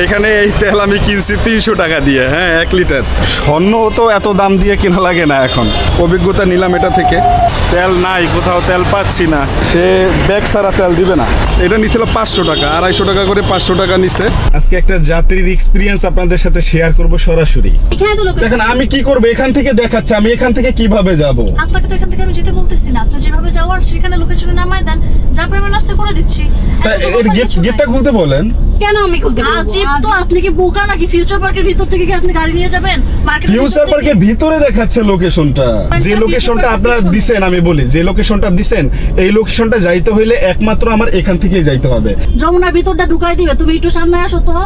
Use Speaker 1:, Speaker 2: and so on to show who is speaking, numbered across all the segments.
Speaker 1: এখানে এই তেল আমি কিনছি 300 টাকা দিয়ে, হ্যাঁ 1 লিটার। স্বর্ণ তো এত দাম দিয়ে কেনা লাগে না এখন, অভিজ্ঞতা নিলাম এটা থেকে। তেল নাই, কোথাও তেল পাচ্ছি না, সে ব্যাগ ছাড়া তেল দিবে না। এটা নিছিল 500 টাকা, 250 টাকা করে 500 টাকা নিছে। আজকে একটা যাত্রীর এক্সপিরিয়েন্স আপনাদের সাথে শেয়ার করব সরাসরি। দেখেন আমি কি করব, এখান থেকে দেখাচ্ছে, আমি এখান থেকে কিভাবে যাব?
Speaker 2: আপনাকে তো এখান থেকে আমি যেতে বলতেছি না, আপনি যেভাবে যাওয়ার সেখানে লোকেশনে নামায় দেন, যা পরিমাণ আসতে করে দিচ্ছি।
Speaker 1: এর গেটটা খুলতে বলেন।
Speaker 2: কেন আমি খুলতে বলবো? আজিব তো, আপনি কি বোকা নাকি? ফিউচার পার্কের ভিতর থেকে কি আপনি গাড়ি নিয়ে যাবেন?
Speaker 1: ফিউচার পার্কের ভিতরে দেখাচ্ছে লোকেশনটা, যে লোকেশনটা আপনারা দিবেন, আমি বলি যে লোকেশনটা দিবেন, এই লোকেশনটা যাইতে হইলে একমাত্র আমার এখান থেকেই যাইতে হবে।
Speaker 2: যমুনার ভিতরটা ঢুকাই দিবে, তুমি একটু সামনে আসো তো।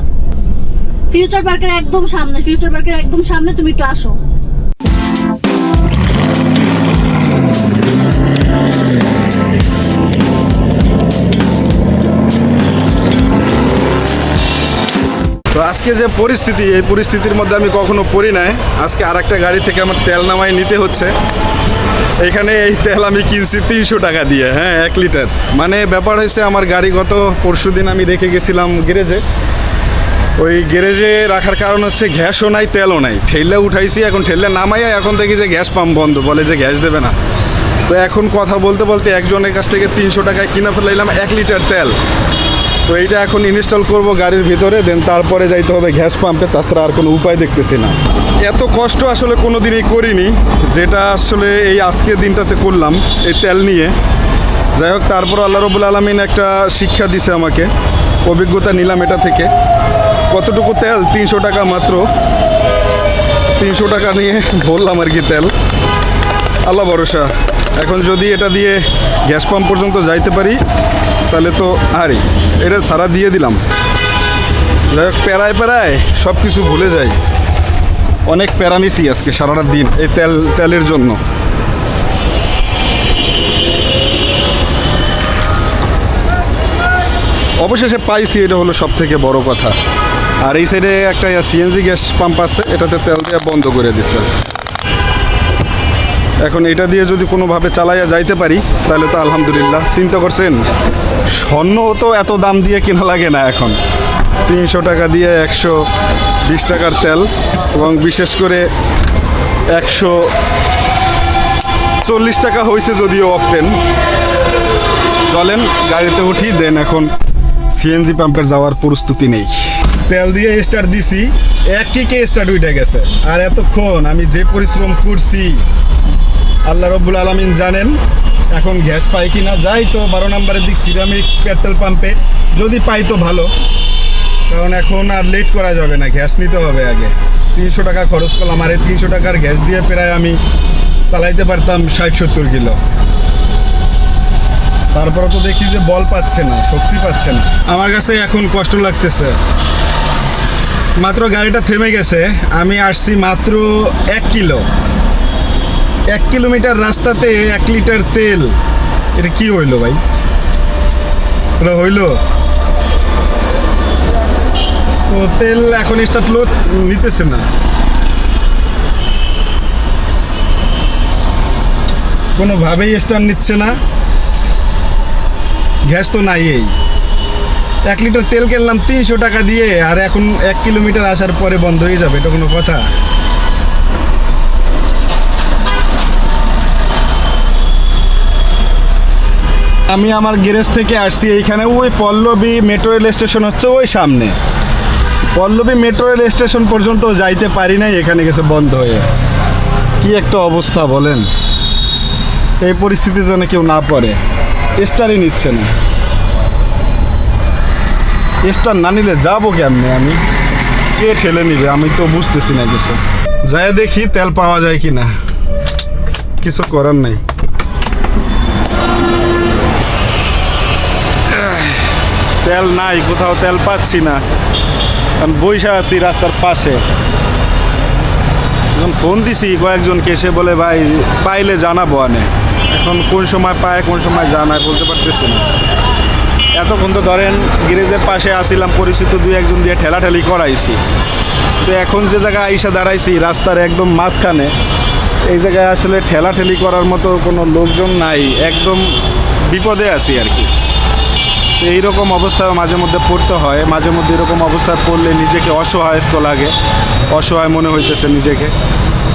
Speaker 2: ফিউচার পার্কের একদম সামনে, ফিউচার পার্কের একদম সামনে, তুমি একটু আসো।
Speaker 1: তো আজকে যে পরিস্থিতি, এই পরিস্থিতির মধ্যে আমি কখনো পড়ি নাই। আজকে আরেকটা গাড়ি থেকে আমার তেল নামাই নিতে হচ্ছে। এখানে এই তেল আমি কিনছি 300 টাকা দিয়ে, হ্যাঁ 1 লিটার। মানে ব্যাপার হয়েছে, আমার গাড়ি গত পরশুদিন আমি রেখে গেছিলাম গ্যারেজে। ওই গ্যারেজে রাখার কারণ হচ্ছে গ্যাসও নাই, তেলও নাই। ঠেললে উঠাইছি, এখন ঠেললে নামাইয়া এখন দেখি যে গ্যাস পাম্প বন্ধ, বলে যে গ্যাস দেবে না। তো এখন কথা বলতে বলতে একজনের কাছ থেকে 300 টাকায় কিনে ফেলাইলাম 1 লিটার তেল। তো এইটা এখন ইনস্টল করব গাড়ির ভিতরে, দেন তারপরে যাইতে হবে গ্যাস পাম্পে, তাছাড়া আর কোনো উপায় দেখতেছি না। এত কষ্ট আসলে কোনো দিনই করিনি, যেটা আসলে এই আজকের দিনটাতে করলাম এই তেল নিয়ে। যাই হোক, তারপর আল্লাহ রব্বুল আলামিন একটা শিক্ষা দিছে আমাকে, অভিজ্ঞতা নিলাম এটা থেকে। কতটুকু তেল? 300 টাকা মাত্র। 300 টাকা নিয়ে বললাম আর কি তেল। আল্লাহ ভরসা, এখন যদি এটা দিয়ে গ্যাস পাম্প পর্যন্ত যাইতে পারি তাহলে তো আরে এটা সারা দিয়ে দিলাম। যাই হোক, প্যারায় সব কিছু ভুলে যাই। অনেক প্যারা নিছি আজকে সারাটা দিন এই তেলের জন্য। অবশেষে পাইছি, এটা হলো সব থেকে বড় কথা। আর এই সাইডে একটা সিএনজি গ্যাস পাম্প আছে, এটাতে তেল দেওয়া বন্ধ করে দিচ্ছে। এখন এটা দিয়ে যদি কোনোভাবে চালাইয়া যাইতে পারি তাহলে তো আলহামদুলিল্লাহ। চিন্তা করছেন, স্বর্ণ তো এত দাম দিয়ে কেনা লাগে না এখন। 300 টাকা দিয়ে 120 টাকার তেল, এবং বিশেষ করে 140 টাকা হয়েছে যদিও অকটেন। চলেন গাড়িতে উঠি, দেন এখন সিএনজি পাম্পের যাওয়ার প্রস্তুতি নেই। তেল দিয়ে স্টার্ট দিছি, এক কিকে স্টার্ট উঠে গেছে। আর এতক্ষণ আমি যে পরিশ্রম করছি আল্লাহ রব্বুল আলামিন জানেন। এখন গ্যাস পাই কি না, যাই তো 12 নম্বরের দিক সিরামিক পেট্রোল পাম্পে, যদি পাই তো ভালো, কারণ এখন আর লেট করা যাবে না, গ্যাস নিতে হবে আগে। 300 টাকা খরচ করলাম, আর এই 300 টাকার গ্যাস দিয়ে প্রায় আমি চালাইতে পারতাম 60-70 কিলো। তারপরে তো দেখি যে বল পাচ্ছে না, শক্তি পাচ্ছে না। আমার কাছে এখন কষ্ট লাগতেছে। মাত্র গাড়িটা থেমে গেছে, আমি আসছি মাত্র 1 কিলোমিটার রাস্তাতে 1 লিটার তেল। এটা কি হইলো ভাই? এটা হইলো তো তেল এখন স্টার্ট নিতেছে না, কোনোভাবেই স্টার্ট নিচ্ছে না। গ্যাস তো নাই। এই 1 লিটার তেল কিনলাম 300 টাকা দিয়ে, আর এখন 1 কিলোমিটার আসার পরে বন্ধ হয়ে যাবে, এটা কোনো কথা? আমি আমার গ্যারেজ থেকে আসছি এইখানে, ওই পল্লবী মেট্রো রেল স্টেশন হচ্ছে ওই সামনে। পল্লবী মেট্রো রেল স্টেশন পর্যন্ত যাইতে পারি নাই, এখানে গেছে বন্ধ হয়ে। কি একটা অবস্থা বলেন, এই পরিস্থিতি যেন কেউ না পড়ে। স্টারই নিচ্ছে না, স্টার না নিলে যাবো কেমনে আমি? কে ঠেলে নিবে আমি তো বুঝতেছি না কিছু। যাই দেখি তেল পাওয়া যায় কি না, কিছু করার নাই। তেল নাই, কোথাও তেল পাচ্ছি না, কারণ বৈশা আছি রাস্তার পাশে। এখন ফোন দিছি কয়েকজনকে, এসে বলে ভাই পাইলে জানাবো আনে। এখন কোন সময় পায় কোন সময় জানায় বলতে পারতেছি না। এতক্ষণ তো ধরেন গ্যারেজের পাশে আসিলাম, পরিচিত 2-1 জন দিয়ে ঠেলাঠেলি করাইছি। তো এখন যে জায়গায় আইসা দাঁড়াইছি রাস্তার একদম মাঝখানে, এই জায়গায় আসলে ঠেলাঠেলি করার মতো কোনো লোকজন নাই, একদম বিপদে আছি আর কি। তো এইরকম অবস্থায় মাঝে মধ্যে পড়তে হয়, মাঝে মধ্যে এরকম অবস্থায় পড়লে নিজেকে অসহায়ত্ব লাগে, অসহায় মনে হইতেছে নিজেকে।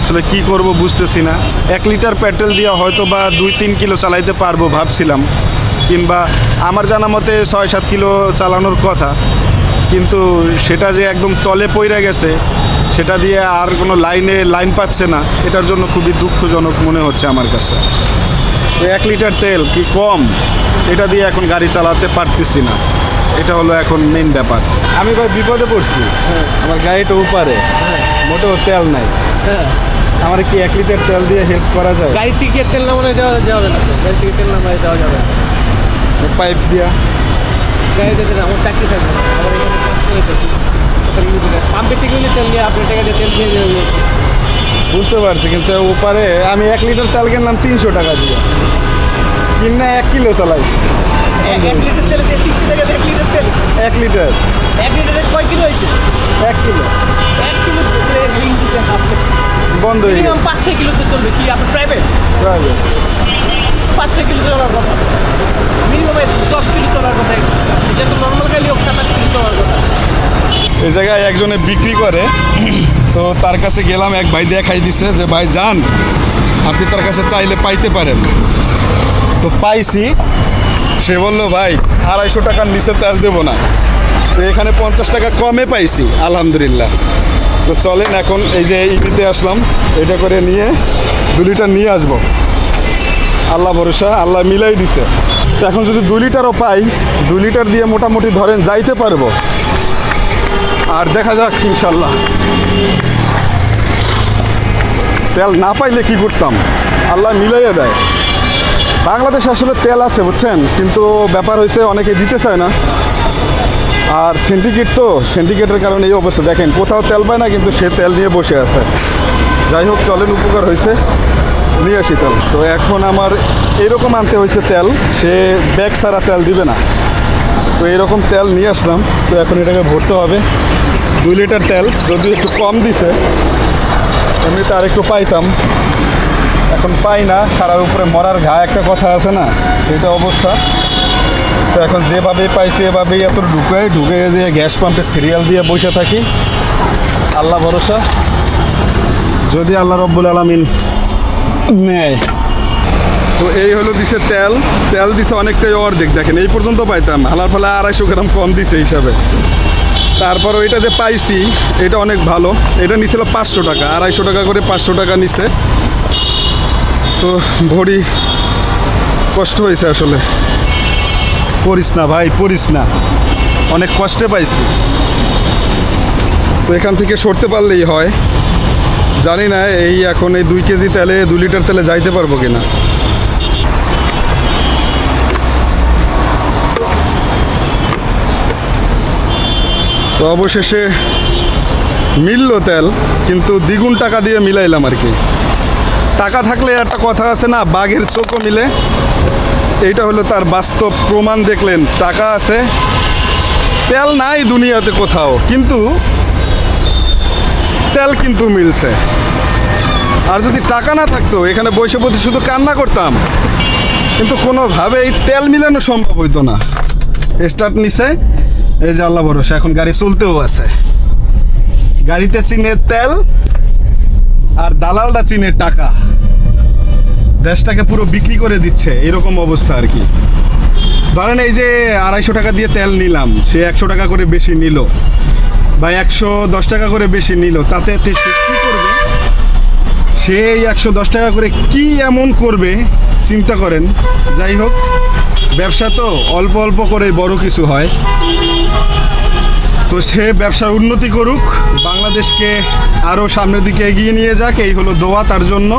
Speaker 1: আসলে কী করব বুঝতেছি না। 1 লিটার পেট্রোল দিয়ে হয়তো বা 2-3 কিলো চালাইতে পারবো ভাবছিলাম, কিংবা আমার জানা মতে 6-7 কিলো চালানোর কথা, কিন্তু সেটা যে একদম তলে পইরা গেছে, সেটা দিয়ে আর কোনো লাইন পাচ্ছে না, এটার জন্য খুবই দুঃখজনক মনে হচ্ছে আমার কাছে। তো 1 লিটার তেল কি কম, এটা দিয়ে এখন গাড়ি চালাতে পারতেছি না, এটা হলো এখন মেইন ব্যাপার। আমি ভাই বিপদে পড়ছি, আমার গাড়িটা উপারে, মোটেও তেল নাই। আমার কি 1 লিটার তেল দিয়ে হেল্প করা যায়?
Speaker 3: গাড়ি থেকে তেল না মানে যাওয়া যাবে না, গাড়ি থেকে তেল না মানে যাওয়া যাবে না।
Speaker 1: পাইপ দিয়া
Speaker 3: গাড়িতে তেল আমার চাকরি থাকবে, আবার এখানে কাজ করে গেছি, পাম্পের থেকে হলে তেল দিয়ে আপনি টাকা দিয়ে তেল দিয়ে দেবে।
Speaker 1: বুঝতে পারছি, কিন্তু ওপারে আমি 1 লিটার তেল কিনলাম 300 টাকা দিয়ে, কিনা 1 কিলো চালাইছি।
Speaker 3: 1 লিটার তেল দিয়ে 300 টাকা দিয়ে 1 লিটার তেল,
Speaker 1: 1 লিটার
Speaker 3: 1 লিটারে কয় কিলো হয়েছে?
Speaker 1: 1 কিলো
Speaker 3: 1 কিলো ইঞ্চিতে আপনি
Speaker 1: বন্ধ হয়ে
Speaker 3: মিনিমাম
Speaker 1: গেছে।
Speaker 3: 5-6 কিলো তো চলবে। কি আপনি প্রাইভেট?
Speaker 1: Private।
Speaker 3: 5-6 কিলো চলার কথা, মিনিমাম 10 কিলো চলার কথা, যেহেতু নর্মাল গাড়ি হোক 7-8 কিলো চলার কথা।
Speaker 1: এই জায়গায় একজনে বিক্রি করে, তো তার কাছে গেলাম, এক ভাই দেখাই দিছে যে ভাই যান, আপনি তার কাছে চাইলে পাইতে পারেন। তো পাইছি, সে বললো ভাই 250 টাকার নিচে তেল দেবো না। তো এখানে 50 টাকা কমে পাইছি, আলহামদুলিল্লাহ। তো চলেন এখন এই যে ইপিতে আসলাম, এটা করে নিয়ে 2 লিটার নিয়ে আসবো। আল্লাহ ভরসা, আল্লাহ মিলাই দিছে। তো এখন যদি 2 লিটারও পাই, 2 লিটার দিয়ে মোটামুটি ধরেন যাইতে পারবো, আর দেখা যাক ইনশাল্লাহ। তেল না পাইলে কি করতাম, আল্লাহ মিলাইয়া দেয়। বাংলাদেশে আসলে তেল আছে বুঝছেন, কিন্তু ব্যাপার হয়েছে অনেকে দিতে চায় না। আর সিন্ডিকেট, তো সিন্ডিকেটের কারণে এই অবস্থা। দেখেন কোথাও তেল পায় না, কিন্তু সে তেল নিয়ে বসে আছে। যাই হোক চলেন, উপকার হয়েছে, নিয়ে আসি তেল। তো এখন আমার এইরকম আনতে হয়েছে তেল, সে ব্যাগ ছাড়া তেল দিবে না। তো এরকম তেল নিয়ে আসলাম। তো এখন এটাকে ভরতে হবে। 2 লিটার তেল যদি একটু কম দিছে, এমনিতে আর একটু পাইতাম, এখন পাই না। খারার উপরে মরার ঘা একটা কথা আছে না, সেটা অবস্থা। তো এখন যেভাবে পাইছি এভাবেই এত ঢুকে দিয়ে গ্যাস পাম্পে সিরিয়াল দিয়ে বসে থাকি। আল্লাহ ভরসা, যদি আল্লাহ রব্বুল আলামিন নেয়। তো এই হলো দিছে তেল, তেল দিছে অনেকটাই অর্ধেক। দেখেন এই পর্যন্ত পাইতাম, হালার ফালা 250 গ্রাম কম দিছে হিসাবে। তারপর ওইটা যে পাইছি এটা অনেক ভালো, এটা নিছিল 500 টাকা, 250 টাকা করে 500 টাকা নিছে। তো ভরি কষ্ট হয়েছে আসলে। পড়িস না ভাই, পড়িস না, অনেক কষ্টে পাইছি। তো এখান থেকে সরতে পারলেই হয়। জানি না এই এখন এই 2 কেজি তেলে 2 লিটার তেলে যাইতে পারবো কিনা। তো অবশেষে মিলল তেল, কিন্তু দ্বিগুণ টাকা দিয়ে মিলাইলাম আর কি। টাকা থাকলে একটা কথা আছে না, বাঘের চোখও মিলে। এইটা হলো তার বাস্তব প্রমাণ। দেখলেন টাকা আছে, তেল নাই দুনিয়াতে কোথাও, কিন্তু তেল কিন্তু মিলছে। আর যদি টাকা না থাকতো, এখানে বসে বসে শুধু কান্না করতাম, কিন্তু কোনোভাবেই তেল মিলানো সম্ভব হইতো না। স্টার্ট নিছে, এই যে আল্লাহ ভরসা, এখন গাড়ি চলতেও আছে। গাড়িতে চীনের তেল আর দালালটা চীনের টাকা, দেশটাকে পুরো বিক্রি করে দিচ্ছে, এরকম অবস্থা আর কি। ধরেন এই যে 250 টাকা দিয়ে তেল নিলাম, সে 100 টাকা করে বেশি নিল, বা 110 টাকা করে বেশি নিল, তাতে সে কী করবে? সে 110 টাকা করে কি এমন করবে চিন্তা করেন। যাই হোক, ব্যবসা তো অল্প অল্প করে বড় কিছু হয়। তো সে ব্যবসার উন্নতি করুক, বাংলাদেশকে আরও সামনের দিকে এগিয়ে নিয়ে যাক, এই হলো দোয়া তার জন্য।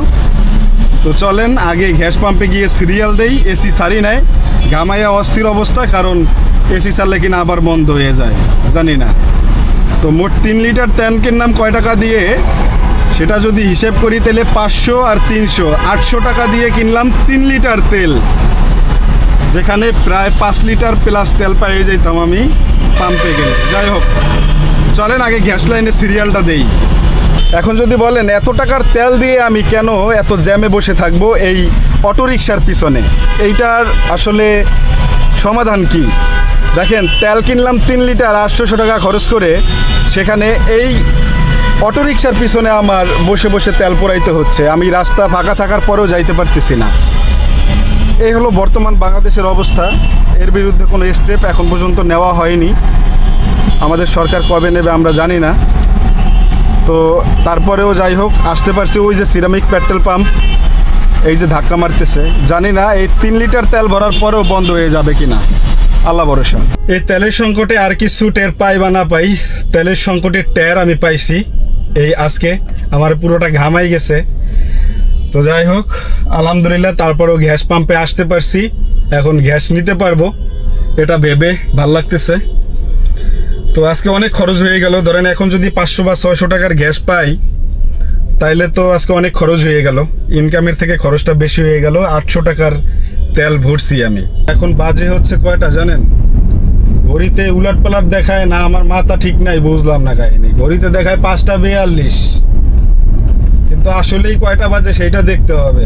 Speaker 1: তো চলেন আগে গ্যাস পাম্পে গিয়ে সিরিয়াল দেই। এসি সারি নাই, ঘামাইয়া অস্থির অবস্থা, কারণ এসি সারলে কিনা আবার বন্ধ হয়ে যায়, জানি না। তো মোট 3 লিটার তেল কিনলাম কয় টাকা দিয়ে, সেটা যদি হিসেব করি তাহলে 500 আর 300, 800 টাকা দিয়ে কিনলাম 3 লিটার তেল, যেখানে প্রায় 5 লিটার প্লাস তেল পেয়ে যেতাম আমি পাম্পে গেলে। যাই হোক, চলেন আগে গ্যাস লাইনে সিরিয়ালটা দেই। এখন যদি বলেন এত টাকার তেল দিয়ে আমি কেন এত জ্যামে বসে থাকবো এই অটোরিকশার পিছনে, এইটার আসলে সমাধান কি? দেখেন, তেল কিনলাম 3 লিটার 800 টাকা খরচ করে, সেখানে এই অটোরিকশার পিছনে আমার বসে বসে তেল পোড়াইতে হচ্ছে। আমি রাস্তা ফাঁকা থাকার পরেও যাইতে পারতেছি না। এই হলো বর্তমান বাংলাদেশের অবস্থা। এর বিরুদ্ধে কোনো স্টেপ এখন পর্যন্ত নেওয়া হয়নি। আমাদের সরকার কবে নেবে আমরা জানি না। তো তারপরেও যাই হোক, আসতে পারছি। ওই যে সিরামিক পেট্রোল পাম্প, এই যে ধাক্কা মারতেছে, জানি না এই 3 লিটার তেল ভরার পরেও বন্ধ হয়ে যাবে কিনা, আল্লাহ ভরসা। এই তেলের সংকটে আর কিছু টের পাই বা না পাই, তেলের সংকটের টের আমি পাইছি এই আজকে। আমার পুরোটা ঘামাই গেছে। তো যাই হোক, আলহামদুলিল্লাহ, তারপরেও গ্যাস পাম্পে আসতে পারছি। এখন গ্যাস নিতে পারবো, এটা ভেবে ভাল লাগতেছে। তো আজকে অনেক খরচ হয়ে গেল। ধরেন এখন যদি 500 বা 600 টাকার গ্যাস পাই, তাইলে তো আজকে অনেক খরচ হয়ে গেল। ইনকামের থেকে খরচটা বেশি হয়ে গেল। 800 টাকার তেল ভরছি আমি। এখন বাজে হচ্ছে কয়টা জানেন? ঘড়িতে উলাট পালাট দেখায় না, আমার মাথা ঠিক নাই, বুঝলাম না কাহিনি। ঘড়িতে দেখায় 5:42, কিন্তু আসলেই কয়টা বাজে সেইটা দেখতে হবে।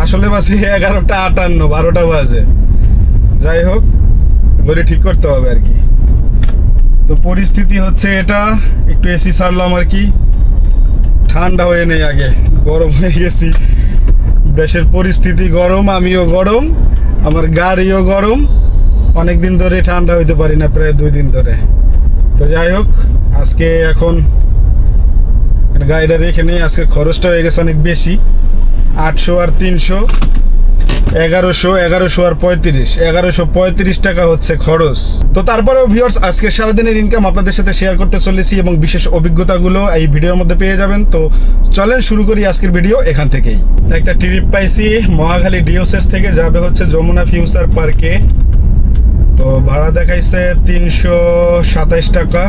Speaker 1: আসলে বাজে 11:58, 12টা বাজে। যাই হোক, ঘড়ি ঠিক করতে হবে আর কি। তো পরিস্থিতি হচ্ছে এটা, একটু এসি ছাড়লাম আর কি, ঠান্ডা হয়ে নেই, আগে গরম হয়ে গেছি। দেশের পরিস্থিতি গরম, আমিও গরম, আমার গাড়িও গরম। অনেক দিন ধরে ঠান্ডা হইতে পারি না, প্রায় 2 দিন ধরে। তো যাই হোক, আজকে এখন গাড়িটা রেখে নেই। আজকে খরচটা হয়ে গেছে অনেক বেশি, 800 আর 300, 1100 আর 35, 1135 টাকা হচ্ছে খরচ। তো তারপরেও ভিউয়ার্স, আজকে সারাদিনের ইনকাম আপনাদের সাথে শেয়ার করতে চলেছি এবং বিশেষ অভিজ্ঞতাগুলো এই ভিডিওর মধ্যে পেয়ে যাবেন। তো চলেন শুরু করি আজকের ভিডিও এখান থেকেই। একটা ট্রিপ পাইছি মহাখালী ডিওসেস থেকে, যাবে হচ্ছে যমুনা ফিউচার পার্কে। তো ভাড়া দেখাইছে 327 টাকা।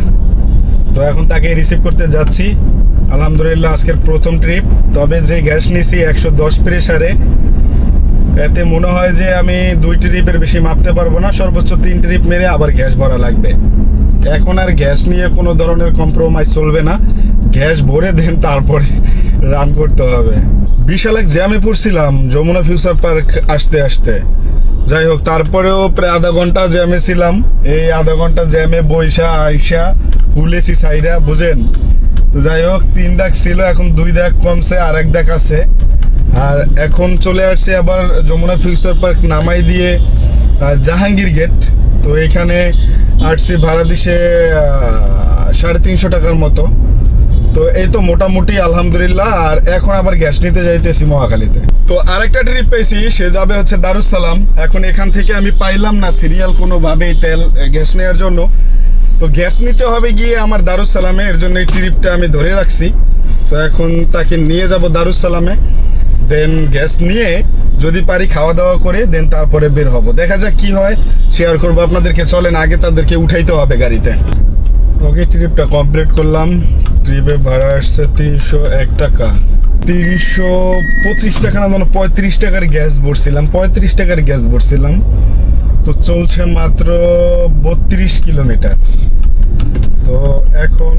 Speaker 1: তো এখন তাকে রিসিভ করতে যাচ্ছি। আলহামদুলিল্লাহ, আজকের প্রথম ট্রিপ। তবে যে গ্যাস নিছি 110 প্রেসারে, এতে মনে হয় যে আমি 2 ট্রিপের বেশি মাপতে পারবো না। সর্বোচ্চ 3 ট্রিপ মেরে আবার গ্যাস ভরা লাগবে। এখন আর গ্যাস নিয়ে কোনো ধরনের কম্প্রোমাইজ চলবে না। গ্যাস ভরে দেন তারপরে রান করতে হবে। বিশাল এক জ্যামে পড়ছিলাম যমুনা ফিউচার পার্ক আসতে আসতে। যাই হোক, তারপরেও প্রায় আধা ঘন্টা জ্যামে ছিলাম। এই আধা ঘন্টা জ্যামে বৈশা আইসা হুলেছি সাইডা, বুঝেন। তো যাই হোক, 3 দাগ ছিল, এখন 2 দাগ কমছে, আর 1 দাগ আছে। আর এখন চলে আসছে আবার যমুনা ফিউচার পার্ক নামাই দিয়ে জাহাঙ্গীর গেট। তো এখানে আসছি ভাড়া দিছে 350 টাকার মতো। তো এই তো মোটামুটি আলহামদুলিল্লাহ। আর এখন আবার গ্যাস নিতে যাইতেছি মহাখালীতে। তো আরেকটা ট্রিপ পেয়েছি, সে যাবে হচ্ছে দারুসালাম। এখন এখান থেকে আমি পাইলাম না সিরিয়াল কোনোভাবেই তেল গ্যাস নেওয়ার জন্য। তো গ্যাস নিতে হবে গিয়ে আমার দারুসালামে, এর জন্য এই ট্রিপটা আমি ধরে রাখছি। তো এখন তাকে নিয়ে যাব দারুসালামে, দেন গ্যাস নিয়ে যদি পারি খাওয়া দাওয়া করে দেন তারপরে বের হব। দেখা যাক কি হয়, শেয়ার করবো আপনাদেরকে। চলেন, আগে তাদেরকে উঠাইতে হবে গাড়িতে। ওকে, ট্রিপটা কমপ্লিট করলাম। ট্রিপে ভাড়া আসছে 301 টাকা। 325 টাকা না, 35 টাকার গ্যাস ভরছিলাম, 35 টাকার গ্যাস ভরছিলাম। তো চলছে মাত্র 32 কিলোমিটার। তো এখন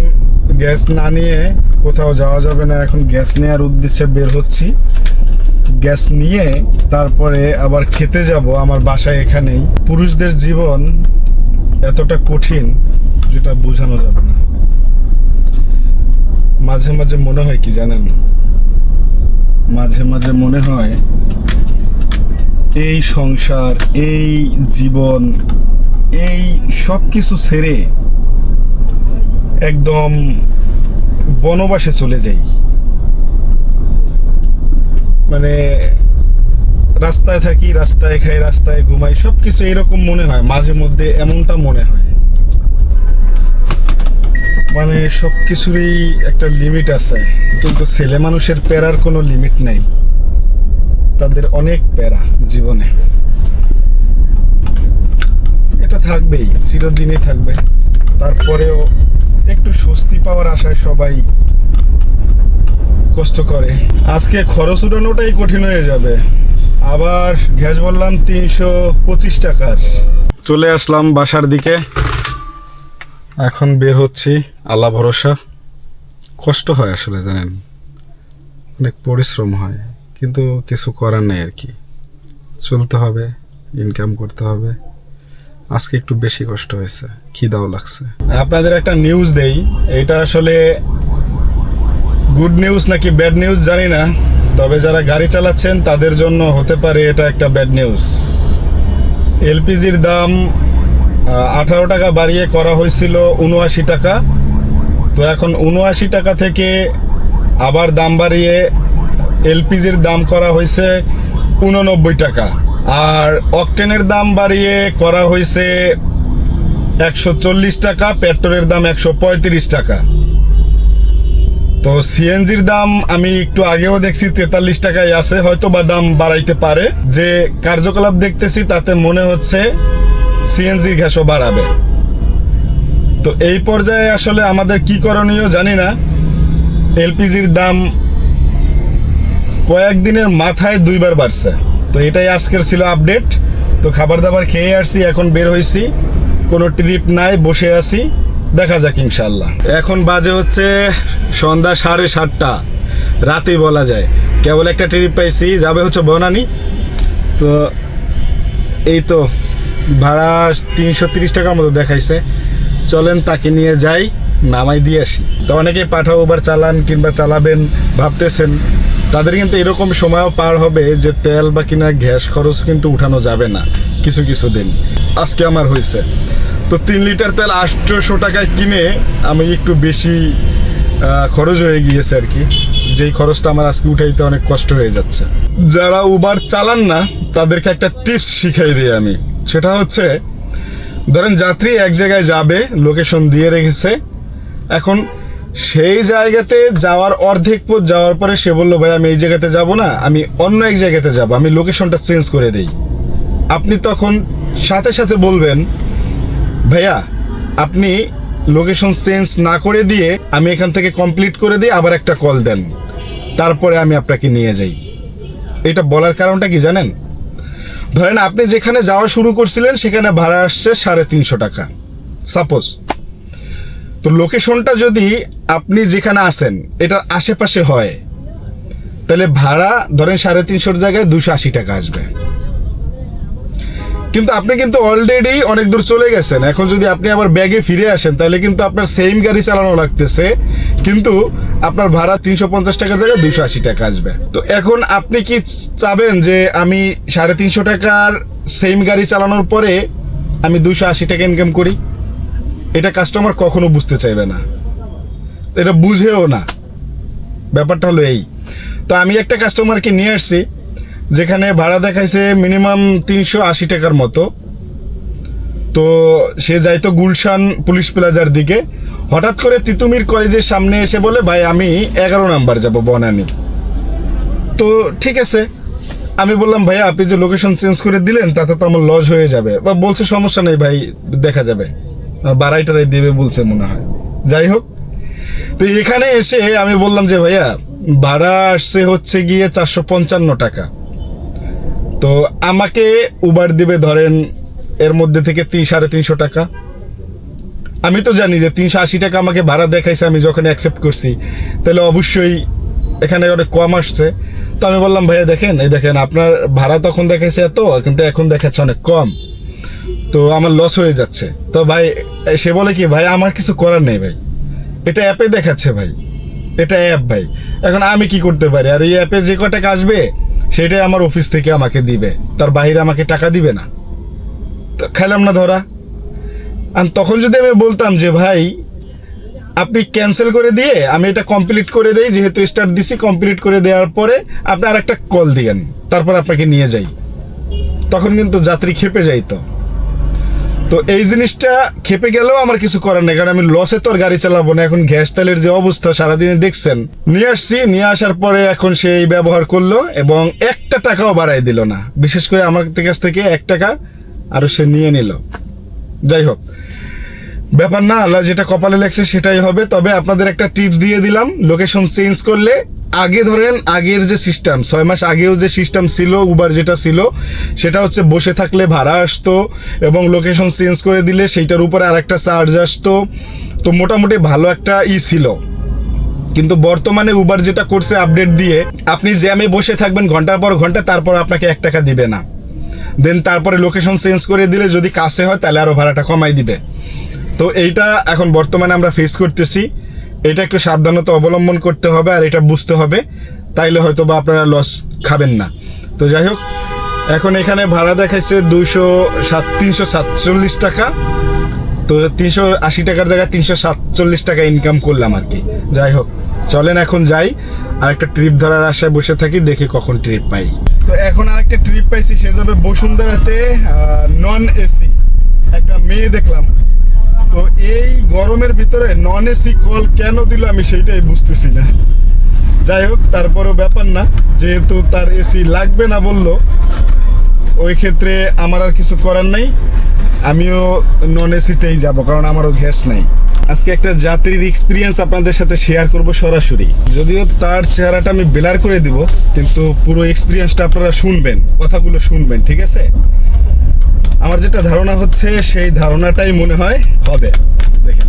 Speaker 1: গ্যাস না নিয়ে কোথাও যাওয়া যাবে না। এখন গ্যাস নেওয়ার উদ্দেশ্যে বের হচ্ছি। গ্যাস নিয়ে তারপরে আবার খেতে যাব আমার বাসায় এখানেই। পুরুষদের জীবন এতটা কঠিন যেটা বোঝানো যাবে না। মাঝে মাঝে মনে হয় কি জানেন, মাঝে মাঝে মনে হয় এই সংসার, এই জীবন, এই সব কিছু ছেড়ে একদম বনবাসে চলে যাই। মানে রাস্তায় থাকি, রাস্তায় খাই, রাস্তায় ঘুমাই, সবকিছু এরকম মনে হয় মাঝে মধ্যে। এমনটা মনে হয়, মানে সবকিছুরই একটা লিমিট আছে। কিন্তু ছেলে মানুষের প্যারার কোনো লিমিট নাই। তাদের অনেক প্যারা জীবনে, এটা থাকবেই, চিরদিনই থাকবে। তারপরেও একটু স্বস্তি পাওয়ার আশায় সবাই কষ্ট করে। আজকে খরচ উঠানোটাই কঠিন হয়ে যাবে। আবার গ্যাস বললাম 325 টাকার। চলে আসলাম বাসার দিকে, এখন বের হচ্ছি। আল্লাহ ভরসা। কষ্ট হয় আসলে, জানেন, অনেক পরিশ্রম হয়, কিন্তু কিছু করার নেই আর কি। চলতে হবে, ইনকাম করতে হবে। আজকে একটু বেশি কষ্ট হয়েছে, খিদাও লাগছে। আপনাদের একটা নিউজ দেই, এটা আসলে গুড নিউজ নাকি ব্যাড নিউজ জানি না, তবে যারা গাড়ি চালাচ্ছেন তাদের জন্য হতে পারে এটা একটা ব্যাড নিউজ। এলপিজির দাম 18 টাকা বাড়িয়ে করা হয়েছিল 79 টাকা, তো এখন 79 টাকা থেকে আবার দাম বাড়িয়ে এলপিজির দাম করা হয়েছে 89 টাকা, আর অকটেনের দাম বাড়িয়ে করা হয়েছে 140 টাকা, পেট্রোলের দাম 135 টাকা। তো সিএনজির দাম আমি একটু আগেও দেখছি 43 টাকায় আছে, হয়তো বা দাম বাড়াইতে পারে। যে কার্যকলাপ দেখতেছি তাতে মনে হচ্ছে সিএনজির গ্যাসও বাড়াবে। তো এই পর্যায়ে আসলে আমাদের কি করণীয় জানি না। এলপিজির দাম কয়েকদিনের মাথায় 2 বার বাড়ছে। তো এটাই আজকের ছিল আপডেট। তো খাবার দাবার খেয়ে আসছি, এখন বের হয়েছি, কোনো ট্রিপ নাই, বসে আছি, দেখা যাক ইনশাল্লাহ। এখন বাজে হচ্ছে সন্ধ্যা 7:30, রাতেই বলা যায়। কেবল একটা ট্রিপ পাইছি, যাবে হচ্ছে বনানী। তো এই তো ভাড়া 330 টাকার মতো দেখাইছে, চলেন তাকে নিয়ে যাই, নামাই দিয়ে আসি। তো অনেকেই পাঠাও উবার চালান কিংবা চালাবেন ভাবতেছেন, তাদের কিন্তু এরকম সময়ও পার হবে যে তেল বা কিনা গ্যাস খরচ কিন্তু উঠানো যাবে না কিছু কিছু দিন। আজকে আমার হয়েছে, তো 3 লিটার তেল 800 টাকায় কিনে আমি একটু বেশি খরচ হয়ে গিয়েছে আর কি, যেই খরচটা আমার আজকে উঠাইতে অনেক কষ্ট হয়ে যাচ্ছে। যারা উবার চালান না তাদেরকে একটা টিপস শিখাই দিই আমি, সেটা হচ্ছে ধরেন যাত্রী এক জায়গায় যাবে, লোকেশন দিয়ে রেখেছে, এখন সেই জায়গাতে যাওয়ার অর্ধেক পথ যাওয়ার পরে সে বললো ভাই আমি এই জায়গাতে যাব না, আমি অন্য এক জায়গাতে যাব, আমি লোকেশনটা চেঞ্জ করে দেই। আপনি তখন সাথে সাথে বলবেন ভাইয়া আপনি লোকেশন চেঞ্জ না করে দিয়ে আমি এখান থেকে কমপ্লিট করে দিই, আবার একটা কল দেন, তারপরে আমি আপনাকে নিয়ে যাই। এটা বলার কারণটা কি জানেন? ধরেন আপনি যেখানে যাওয়া শুরু করছিলেন সেখানে ভাড়া আসছে 350 টাকা সাপোজ, তো লোকেশনটা যদি আপনি যেখানে আছেন এটার আশেপাশে হয় তাহলে ভাড়া ধরেন 350 জায়গায় 280 টাকা আসবে। কিন্তু আপনি কিন্তু অলরেডি অনেক দূর চলে গেছেন, এখন যদি আপনি আবার ব্যাগে ফিরে আসেন তাহলে কিন্তু আপনার সেম গাড়ি চালানো লাগতেছে, কিন্তু আপনার ভাড়া 350 টাকার জায়গায় 280 টাকা আসবে। তো এখন আপনি কি চাবেন যে আমি 350 টাকার সেম গাড়ি চালানোর পরে আমি 280 টাকা ইনকাম করি? এটা কাস্টমার কখনো বুঝতে চাইবে না, এটা বুঝেও না। ব্যাপারটা হলো এই। তো আমি একটা কাস্টমারকে নিয়ে আসছি যেখানে ভাড়া দেখাইছে মিনিমাম 380 টাকার মতো, তো সে যাইতো গুলশান পুলিশ প্লাজার দিকে, হঠাৎ করে তিতুমির কলেজের সামনে এসে বলে ভাই আমি 11 নাম্বার যাব বনানী। তো ঠিক আছে, আমি বললাম ভাইয়া আপনি যে লোকেশন চেঞ্জ করে দিলেন তাতে তো আমার লস হয়ে যাবে, বা বলছে সমস্যা নেই ভাই দেখা যাবে, বাড়াইটারাই দেবে বলছে মনে হয়। যাই হোক, তো এখানে এসে আমি বললাম যে ভাইয়া ভাড়া আসছে হচ্ছে গিয়ে 455 টাকা, তো আমাকে উবার দিবে ধরেন এর মধ্যে থেকে 350 টাকা। আমি তো জানি যে 380 টাকা আমাকে ভাড়া দেখাইছে, আমি যখন অ্যাকসেপ্ট করছি তাহলে অবশ্যই এখানে অনেক কম আসছে। তো আমি বললাম ভাইয়া দেখেন, এই দেখেন আপনার ভাড়া তখন দেখাইছে এত, কিন্তু এখন দেখাচ্ছে অনেক কম, তো আমার লস হয়ে যাচ্ছে। তো ভাই সে বলে কি ভাই আমার কিছু করার নেই ভাই, এটা অ্যাপে দেখাচ্ছে ভাই, এটা অ্যাপ ভাই, এখন আমি কি করতে পারি? আর এই অ্যাপে যে কয় টাকা আসবে সেটাই আমার অফিস থেকে আমাকে দিবে, তার বাইরে আমাকে টাকা দিবে না। তো খাইলাম না ধরা। আর তখন যদি আমি বলতাম যে ভাই আপনি ক্যান্সেল করে দিয়ে আমি এটা কমপ্লিট করে দেই, যেহেতু স্টার্ট দিছি, কমপ্লিট করে দেওয়ার পরে আপনি আর একটা কল দিয়েন, তারপর আপনাকে নিয়ে যাই, তখন কিন্তু যাত্রী খেপে যাইতো। তো এই জিনিসটা খেপে গেলেও আমার কিছু করার নেই, কারণ আমি লসে তো আর গাড়ি চালাবো না। এখন গ্যাস তেলের যে অবস্থা সারাদিনে দেখছেন, নিয়ে আসছি, নিয়ে আসার পরে এখন সেই ব্যবহার করলো এবং 1 টাকাও বাড়াই দিল না, বিশেষ করে আমার কাছ থেকে 1 টাকা আরও সে নিয়ে নিল। যাই হোক, ব্যাপার না, আল্লাহ যেটা কপালে লেগছে সেটাই হবে। তবে আপনাদের একটা টিপস দিয়ে দিলাম, লোকেশন চেঞ্জ করলে আগে ধরেন আগের যে সিস্টেম 6 মাস আগেও যে সিস্টেম ছিল উবার যেটা ছিল সেটা হচ্ছে বসে থাকলে ভাড়া আসতো এবং লোকেশন চেঞ্জ করে দিলে সেইটার উপরে আরেকটা চার্জ আসতো, তো মোটামুটি ভালো একটা ছিল। কিন্তু বর্তমানে উবার যেটা করছে আপডেট দিয়ে, আপনি জ্যামে বসে থাকবেন ঘন্টার পর ঘন্টা, তারপর আপনাকে 1 টাকা দিবে না। দেন তারপরে লোকেশন চেঞ্জ করে দিলে যদি কাছে হয় তাহলে আরও ভাড়াটা কমাই দিবে। তো এইটা এখন বর্তমানে আমরা ফেস করতেছি, এটা একটু সাবধানতা অবলম্বন করতে হবে আর এটা বুঝতে হবে, তাইলে হয়তো বা আপনারা লস খাবেন না। তো যাই হোক, এখন এখানে ভাড়া দেখাইছে 347 টাকা, তো 380 টাকার জায়গায় 347 টাকা ইনকাম করলাম আর কি। যাই হোক, চলেন এখন যাই, আর একটা ট্রিপ ধরার আশায় বসে থাকি, দেখি কখন ট্রিপ পাই। তো এখন আর একটা ট্রিপ পাইছি, সে যাবে বসুন্ধরাতে নন এসি। একটা মেয়ে দেখলাম, তো এই গরমের ভিতরে নন এসি কল কেন দিল আমি সেইটাই বুঝতেছি না। যাই হোক, তারপরেও ব্যাপার না, যেহেতু তার এসি লাগবে না বললো, ওই ক্ষেত্রে আমার আর কিছু করার নাই, আমিও নন এসিতেই যাব, কারণ আমারও গ্যাস নাই। আজকে একটা যাত্রীর এক্সপিরিয়েন্স আপনাদের সাথে শেয়ার করব সরাসরি, যদিও তার চেহারাটা আমি ব্লার করে দিব, কিন্তু পুরো এক্সপিরিয়েন্সটা আপনারা শুনবেন, কথাগুলো শুনবেন, ঠিক আছে? আমার যেটা ধারণা হচ্ছে সেই ধারণাটাই মনে হয় হবে। দেখেন,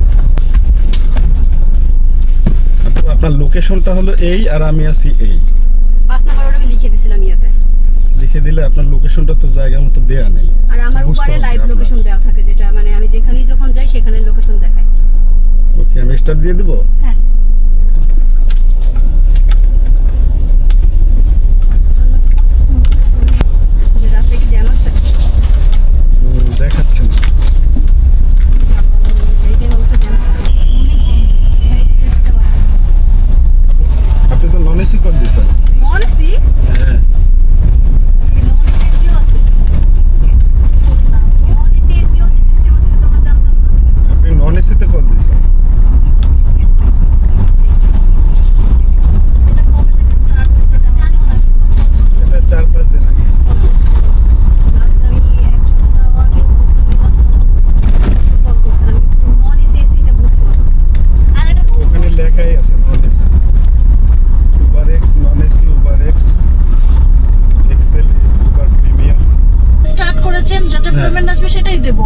Speaker 1: আপনার লোকেশনটা হলো এই, আর আমি আছি এই
Speaker 2: 5 নাম্বার আমি লিখে দিছিলাম ইয়াতে।
Speaker 1: লিখে দিলে আপনার লোকেশনটা তো জায়গা মতো দেয়া নেই,
Speaker 2: আর আমার
Speaker 1: বুঝতে
Speaker 2: উপরে
Speaker 1: হবে
Speaker 2: লাইভ
Speaker 1: আপনার।
Speaker 2: লোকেশন দেওয়া থাকে, যেটা মানে আমি যেখানেই যখন যাই সেখানের লোকেশন দেখায়।
Speaker 1: ওকে, আমি স্টার্ট দিয়ে দিব।
Speaker 2: হ্যাঁ, যে রাস্তায় কি জ্যাম আছে?
Speaker 1: দেখাচ্ছে না।
Speaker 2: এই টাইম অবশ্য জ্যাম থাকে।
Speaker 1: আপনি তো নন এসি কল দিচ্ছেন।
Speaker 2: মনসি
Speaker 1: হ্যাঁ, আপনি নন এসিতে কল দিচ্ছেন। এটা 4-5 দিন আগে। ওখানে লেখাই আছে non AC, Uber X non AC, Uber X XL, Uber premium.
Speaker 4: Start করেছেন, যেটা
Speaker 1: হ্যাঁ।
Speaker 4: পেমেন্ট আসবে সেটাই দেবো,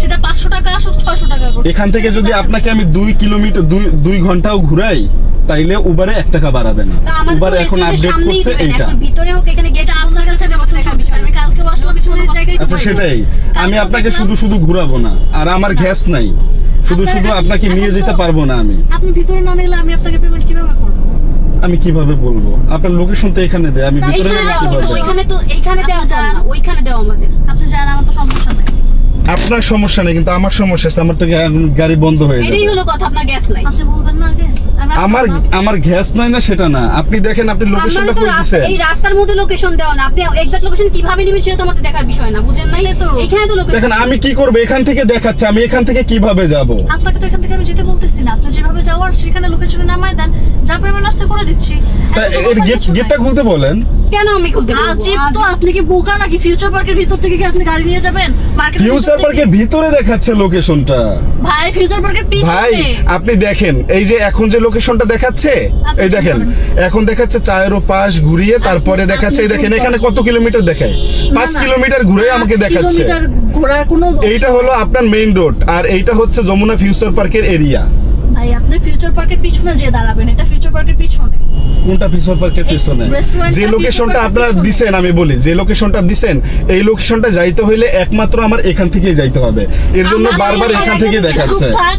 Speaker 4: সেটা 500 টাকা আসুক 600 টাকা করে।
Speaker 1: এখান থেকে যদি আপনাকে আমি 2 কিলোমিটার 2 ঘন্টাও ঘুরাই, তাইলে উবারে 1 টাকা বাড়াবেন। উবার এখন আপডেট করছে এইটা।
Speaker 2: ভিতরে হোক, এখানে গেট আপনার কাছে দেখার বিষয়
Speaker 4: আমি কালকে আসলে
Speaker 2: লোকেশনের জায়গায় তো
Speaker 1: আচ্ছা,
Speaker 2: পাইবো।
Speaker 1: সেটাই, আমি আপনাকে শুধু শুধু ঘুরাবো না, আর আমার গ্যাস নাই, শুধু শুধু আপনাকে নিয়ে যেতে পারবো না আমি।
Speaker 4: আপনি ভিতরে না নিলে আমি আপনাকে পেমেন্ট কিভাবে করব?
Speaker 1: আমি কিভাবে বলবো? আপনার লোকেশন তো এখানে দেয়, আমি ভিতরে
Speaker 2: এইখানে
Speaker 1: যাবো
Speaker 2: দেওয়া কিন্তু
Speaker 1: কিভাবে?
Speaker 2: ওইখানে তো এইখানে দেওয়া যায় না, ওইখানে দেওয়া আমাদের।
Speaker 4: আপনি জানেন আমার তো সমস্যা নাই।
Speaker 1: আপনার সমস্যা নেই, কিন্তু আমার সমস্যা আছে, আমার তো গাড়ি বন্ধ হয়ে
Speaker 2: এটাই
Speaker 1: যাবে।
Speaker 2: হলো কথা, আপনার গ্যাস নাই।
Speaker 4: আপনি বলবেন না আগে?
Speaker 1: আমার গ্যাস নাই না সেটা না, আপনি দেখেন আপনি লোকেশনটা
Speaker 2: আপনারা তো
Speaker 1: করে দিছেন।
Speaker 2: এই রাস্তার মধ্যে লোকেশন দেওয়া না, আপনি এক্সাক্ট লোকেশন কিভাবে নেবেন সেটা তো আমাদের দেখার বিষয় না, বুঝেন নাই?
Speaker 4: এটাই তো।
Speaker 2: এখানে তো লোকেশন।
Speaker 1: দেখেন আমি কি করব, এখান থেকে দেখাচ্ছে, আমি এখান থেকে কিভাবে যাব?
Speaker 4: আপনাকে তো এখান থেকে আমি যেতে বলতেছি না, আপনি যেভাবে যাওয়ার সেখানে লোকেশনে নামায় দেন, যা পেমেন্ট আসছে করে দিচ্ছি।
Speaker 1: তা
Speaker 4: এত তো
Speaker 1: এর
Speaker 4: কথা কিছু নাই।
Speaker 1: গেটটা খুলতে বলেন।
Speaker 2: কেন আমি খুলতে বলবো?
Speaker 4: আজিব তো, আপনি কি বোকা নাকি? ফিউচার পার্কের ভিতর থেকে কি আপনি গাড়ি নিয়ে যাবেন? মার্কেটের
Speaker 1: ফিউচার পার্কের ভিতরে দেখাচ্ছে লোকেশনটা।
Speaker 4: ভাই, ফিউচার পার্কের
Speaker 1: ভাই
Speaker 4: পিছনে।
Speaker 1: আপনি দেখেন, এই যে এখন যে লোকেশনটা দেখাচ্ছে, এই দেখেন এখন দেখাচ্ছে চায়েরও পাশ ঘুরিয়ে, তারপরে দেখাচ্ছে, এই দেখেন এখানে কত কিলোমিটার দেখায়, 5 কিলোমিটার ঘুরে আমাকে
Speaker 4: 5
Speaker 1: দেখাচ্ছে।
Speaker 4: কিলোমিটার ঘোরার কোনো
Speaker 1: এইটা হলো আপনার মেইন রোড, আর এইটা হচ্ছে যমুনা ফিউচার পার্কের এরিয়া।
Speaker 4: ভাই, আপনি ফিউচার পার্কের পিছনে যে দাঁড়াবেন, এটা ফিউচার পার্কের পিছনে।
Speaker 1: কোনটা ফিউচার পার্কের পিছনে?
Speaker 4: রেস্টুরেন্টটা
Speaker 1: যে
Speaker 4: future
Speaker 1: লোকেশনটা
Speaker 4: park এর
Speaker 1: আপনারা
Speaker 4: পিছনে।
Speaker 1: দিছেন, আমি বলি যে লোকেশনটা দিছেন, এই লোকেশনটা যাইতে হইলে একমাত্র আমার এখান থেকেই যাইতে হবে, এর জন্য
Speaker 4: আমরা
Speaker 1: বারবার
Speaker 4: এখানে
Speaker 1: এখান থেকে
Speaker 4: চুপ
Speaker 1: দেখাচ্ছে।
Speaker 4: থাক।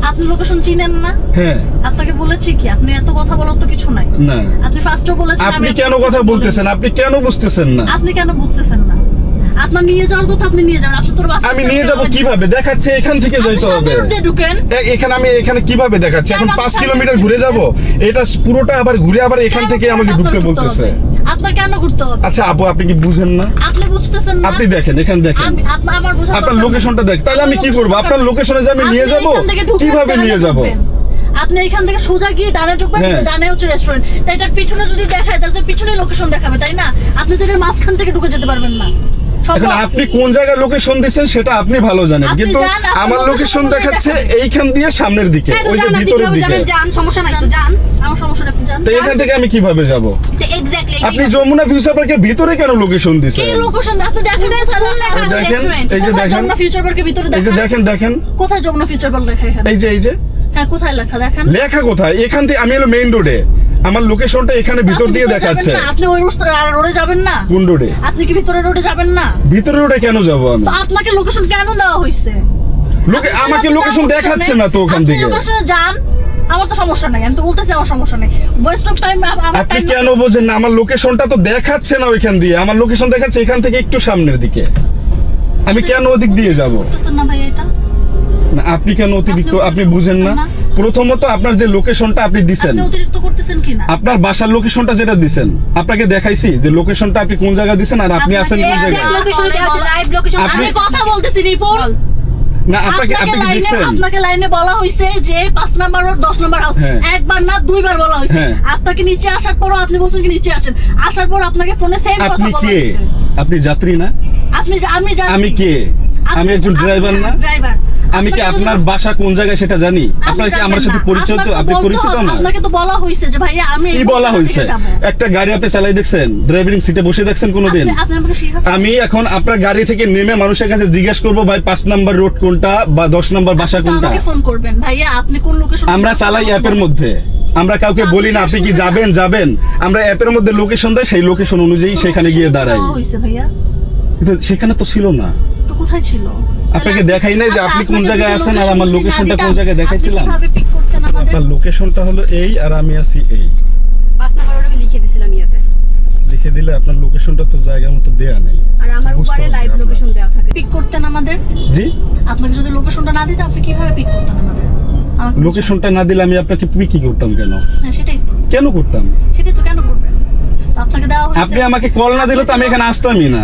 Speaker 4: আপনি লোকেশন চিনেন না?
Speaker 1: হ্যাঁ,
Speaker 4: আপনাকে বলেছি কি? আপনি এত কথা বলার তো কিছু নাই।
Speaker 1: না
Speaker 4: আপনি ফার্স্টও বলেছেন,
Speaker 1: আপনি
Speaker 4: আমি
Speaker 1: কেন
Speaker 4: আপনাকে
Speaker 1: কথা
Speaker 4: কিছু
Speaker 1: বলতেছেন?
Speaker 4: বলিনি।
Speaker 1: আপনি কেন বুঝতেছেন না?
Speaker 4: আপনি কেন বুঝতেছেন না? আপনার নিয়ে যাওয়ার কথা আপনি নিয়ে যাবেন, আপনি তোর বাচ্চা
Speaker 1: আমি নিয়ে যাব কিভাবে? দেখাচ্ছে এখান থেকে যাইতে হবে।
Speaker 4: ঢুকেন।
Speaker 1: এখানে আমি এখানে কিভাবে দেখাচ্ছি? এখন 5 কিলোমিটার ঘুরে যাব, এটা পুরোটা আবার ঘুরে আবার এখান থেকে আমাকে ঢুকতে বলতেছে।
Speaker 4: আপনার কেন ঘুরতে হবে?
Speaker 1: আচ্ছা আপু, আপনি কি বুঝেন না?
Speaker 4: আপনি বুঝতেছেন না?
Speaker 1: আপনি দেখেন, এখানে দেখেন,
Speaker 4: আমার বোঝা
Speaker 1: আপনার
Speaker 4: দরকার
Speaker 1: লোকেশনটা
Speaker 4: নেই।
Speaker 1: দেখ, তাহলে আমি কি করব? আপনার লোকেশনে যে আমি
Speaker 4: আপনি
Speaker 1: নিয়ে যাব,
Speaker 4: এখান থেকে ঢুকবেন,
Speaker 1: কিভাবে
Speaker 4: ডানে
Speaker 1: নিয়ে যাব?
Speaker 4: ঢুকবেন। আপনি এখান থেকে সোজা গিয়ে ডানে ঢুকবেন,
Speaker 1: হ্যাঁ।
Speaker 4: ডানে হচ্ছে রেস্টুরেন্ট, তাই এটার পিছনে যদি দেখায় তাহলে তো পিছনে লোকেশন দেখাবে, তাই না? আপনি তো এর মাঝখান থেকে ঢুকে যেতে পারবেন না।
Speaker 1: এখন আপনি কোন জায়গায় লোকেশন দিচ্ছেন সেটা আপনি ভালো জানেন,
Speaker 4: আপনি
Speaker 1: কিন্তু
Speaker 4: যান, আপনার
Speaker 1: আমার
Speaker 4: location
Speaker 1: লোকেশন
Speaker 4: অনুযায়ী
Speaker 1: দেখাচ্ছে
Speaker 4: দেখাবে।
Speaker 1: এইখান দিয়ে সামনের দিকে,
Speaker 2: হ্যাঁ, তো
Speaker 1: ওই যে
Speaker 2: যান, আপনি
Speaker 1: ভিতরের
Speaker 2: কিভাবে
Speaker 1: দিকে।
Speaker 2: যাবেন? যান, সমস্যা নাই তো, যান।
Speaker 4: আমার সমস্যা নেই, আপনি যান।
Speaker 1: তো এখান থেকে আমি কিভাবে যাব?
Speaker 2: এক্স্যাক্টলি
Speaker 1: আপনি যমুনা ফিউচার পার্কের ভিতরে কেন লোকেশন
Speaker 4: কি
Speaker 1: দিচ্ছেন?
Speaker 4: লোকেশন? আপনি দেখেন
Speaker 2: লেখা আছে
Speaker 1: দেখেন,
Speaker 2: রেস্টুরেন্ট।
Speaker 1: এই যে
Speaker 4: কোথায়
Speaker 1: দেখেন,
Speaker 4: যমুনা ফিউচার পার্কের ভিতরে
Speaker 1: এই যে
Speaker 4: দেখেন?
Speaker 1: দেখেন,
Speaker 4: কোথায় যমুনা ফিউচার পার্ক লেখা এখানে?
Speaker 1: এই যে
Speaker 4: হ্যাঁ, কোথায় লেখা দেখেন?
Speaker 1: লেখা কোথায়? এখান থেকে আমি হলো মেইন রোডে, আমার লোকেশনটা এখানে ভিতর দিয়ে দেখাচ্ছে।
Speaker 4: আপনি ওই রোডে যাবেন না?
Speaker 1: কোন রোডে?
Speaker 4: আপনি কি ভিতরে রোডে যাবেন না?
Speaker 1: ভিতরে রোডে কেন যাব আমি?
Speaker 4: তো আপনাকে লোকেশন কেন দেওয়া হয়েছে?
Speaker 1: আমাকে লোকেশন দেখাচ্ছে না তো ওখান থেকে।
Speaker 4: লোকেশনে যান, আমার তো সমস্যা নাই, আমি তো বলতেছি আমার সমস্যা নেই। ওয়েস্ট অফ টাইম আমার
Speaker 1: আপনি
Speaker 4: টাইম।
Speaker 1: কেন বোঝেন না? আমার লোকেশনটা তো দেখাচ্ছে না ওইখান দিয়ে, আমার লোকেশন দেখাচ্ছে এখান থেকে একটু সামনের দিকে। আমি কেন ওদিক দিয়ে যাব?
Speaker 4: করতেছেন না ভাই এটা?
Speaker 1: না আপনি কেন অতিরিক্ত,
Speaker 4: আপনি
Speaker 1: আপনি বুঝেন না? প্রথমত আপনার যে লোকেশনটা আপনি দিছেন,
Speaker 4: আপনি অতিরিক্ত করতেছেন কি না?
Speaker 1: আপনার বাসার লোকেশনটা যেটা দিছেন, আপনাকে দেখাইছি যে লোকেশনটা আপনি কোন জায়গায় দিছেন আর আপনি আছেন কোন জায়গায়।
Speaker 5: লোকেশনে দেওয়া আছে, লাইভ লোকেশন।
Speaker 4: আমি কথা বলতেছি রিপোর্ট।
Speaker 1: না আপনি দেখছেন?
Speaker 4: আপনাকে লাইনে বলা হয়েছে যে 5 নাম্বার রোড 10 নাম্বার হাউস,
Speaker 1: হ্যাঁ।
Speaker 4: একবার না দুইবার বলা হয়েছে।
Speaker 1: হ্যাঁ।
Speaker 4: আপনাকে নিচে আসার পরও আপনি বলছেন কি নিচে আসেন, আসার পর আপনাকে ফোনে সেম কথা
Speaker 1: আপনি
Speaker 4: বলা
Speaker 1: কে?
Speaker 4: হয়েছে।
Speaker 1: আপনি যাত্রী না?
Speaker 4: আমি জানি।
Speaker 1: আমি কে? আমি একজন ড্রাইভার না?
Speaker 4: ড্রাইভার।
Speaker 1: আমি কি আপনার বাসা কোন জায়গায় সেটা জানি? আপনার কি আমার সাথে পরিচিত? আপনি পরিচিত না?
Speaker 4: আপনাকে তো বলা হয়েছে যে ভাইয়া আমি
Speaker 1: কি বলা হয়েছে? একটা গাড়ি আপনি চালাই দেখছেন? ড্রাইভিং সিটে বসে দেখছেন কোনোদিন?
Speaker 4: আপনি আমাকে শিখাচ্ছেন।
Speaker 1: আমি এখন আপনার গাড়ি থেকে নেমে মানুষের কাছে জিজ্ঞেস করবো ভাই 5 নাম্বার রোড কোনটা বা 10 নাম্বার বাসা
Speaker 4: তো
Speaker 1: কোনটা?
Speaker 4: আমাকে ফোন করবেন ভাইয়া, আপনি কোন লোকেশন?
Speaker 1: আমরা চালাই অ্যাপের মধ্যে, আমরা কাউকে বলি না আপনি কি যাবেন। আমরা অ্যাপের মধ্যে লোকেশন দেয়, সেই লোকেশন অনুযায়ী সেখানে গিয়ে দাঁড়াই।
Speaker 4: হয়েছে ভাইয়া,
Speaker 1: কিন্তু সেখানে তো ছিল না।
Speaker 4: তো কোথায় ছিল?
Speaker 1: আপনাকে দেখাই নাই যে আপনি কোন
Speaker 4: আপনাকে
Speaker 1: জায়গায়
Speaker 4: যদি
Speaker 1: আছেন আর আমার
Speaker 4: location
Speaker 1: লোকেশনটা
Speaker 4: না
Speaker 1: কোন
Speaker 4: দিতাম,
Speaker 1: জায়গায় দেখাইছিলাম?
Speaker 4: আপনি কিভাবে পিক করতেন আমাদের?
Speaker 1: আপনার লোকেশনটা হলো এই আর আমি আছি এই।
Speaker 5: 5 নাম্বার রোডে আমি লিখে দিছিলাম ইয়াতে।
Speaker 1: লিখে দিলে আপনার লোকেশনটা তো জায়গা মতো দেয়া নেই।
Speaker 5: আর আমার
Speaker 1: বুঝতে
Speaker 5: উপরে
Speaker 1: হবে
Speaker 5: লাইভ
Speaker 1: আপনার।
Speaker 5: লোকেশন দেওয়া থাকে।
Speaker 4: পিক করতেন আমাদের?
Speaker 1: জি,
Speaker 4: আপনাকে যদি লোকেশনটা না দিতে আপনি কিভাবে পিক করতেন আমাদের? আমাকে
Speaker 1: লোকেশনটা না দিলে আমি আপনাকে কি করতাম কেন?
Speaker 4: হ্যাঁ সেটাই তো,
Speaker 1: কেন করতাম?
Speaker 4: সেটাই তো, কেন করবেন? তো আপনাকে দেওয়া হয়েছে।
Speaker 1: আপনি আমাকে কল না দিলে তো আমি এখানে আসতামই না।